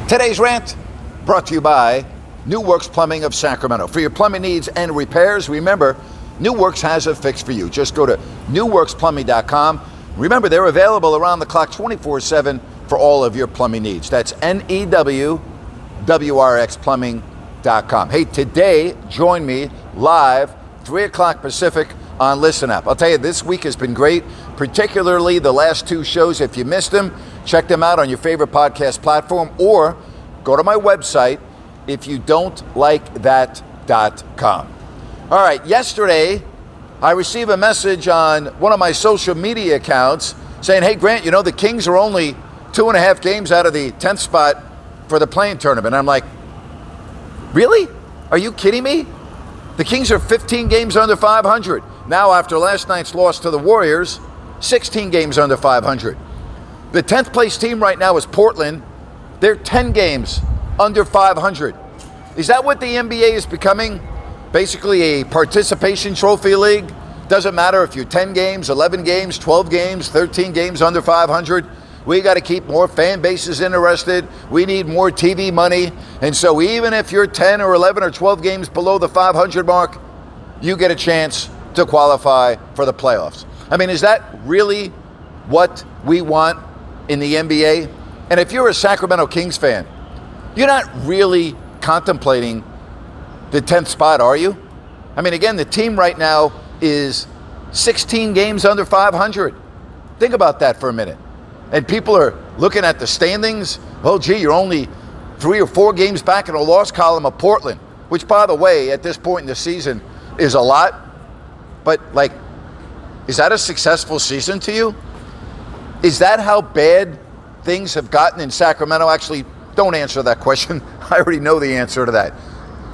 Today's rant brought to you by New Works Plumbing of Sacramento. For your plumbing needs and repairs, remember, New Works has a fix for you. Just go to newworksplumbing.com. Remember, they're available around the clock 24/7 for all of your plumbing needs. That's NEWWRXplumbing.com. Hey, today, join me live, 3 o'clock Pacific on Listen Up. I'll tell you, this week has been great, particularly the last 2 shows. If you missed them, check them out on your favorite podcast platform or go to my website, ifyoudon'tlikethat.com. All right, yesterday, I received a message on one of my social media accounts saying, hey, Grant, you know, the Kings are only 2.5 games out of the 10th spot for the play-in tournament. I'm like, really? Are you kidding me? The Kings are 15 games under 500. Now, after last night's loss to the Warriors, 16 games under 500. The 10th place team right now is Portland. They're 10 games under 500. Is that what the NBA is becoming? Basically a participation trophy league? Doesn't matter if you're 10 games, 11 games, 12 games, 13 games under 500. We got to keep more fan bases interested. We need more TV money. And so even if you're 10 or 11 or 12 games below the 500 mark, you get a chance to qualify for the playoffs. I mean, is that really what we want in the NBA? And if you're a Sacramento Kings fan, you're not really contemplating the 10th spot, are you? I mean, again, the team right now is 16 games under 500. Think about that for a minute. And people are looking at the standings. Oh, gee, you're only 3 or 4 games back in the loss column of Portland, which, by the way, at this point in the season is a lot. But, like, is that a successful season to you? Is that how bad things have gotten in Sacramento? Actually, don't answer that question. I already know the answer to that.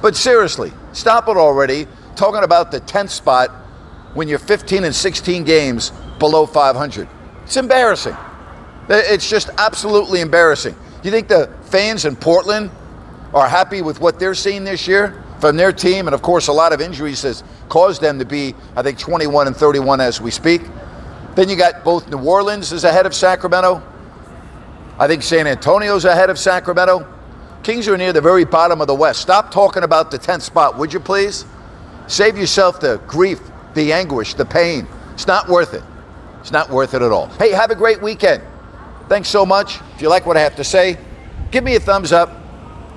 But seriously, stop it already talking about the 10th spot when you're 15 and 16 games below 500. It's embarrassing. It's just absolutely embarrassing. Do you think the fans in Portland are happy with what they're seeing this year from their team? And of course, a lot of injuries has caused them to be, I think, 21 and 31 as we speak. Then you got both New Orleans is ahead of Sacramento. I think San Antonio's ahead of Sacramento. Kings are near the very bottom of the West. Stop talking about the 10th spot, would you please? Save yourself the grief, the anguish, the pain. It's not worth it. It's not worth it at all. Hey, have a great weekend. Thanks so much. If you like what I have to say, give me a thumbs up.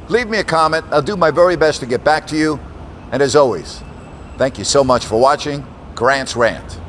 Leave me a comment. I'll do my very best to get back to you. And as always, thank you so much for watching Grant's Rant.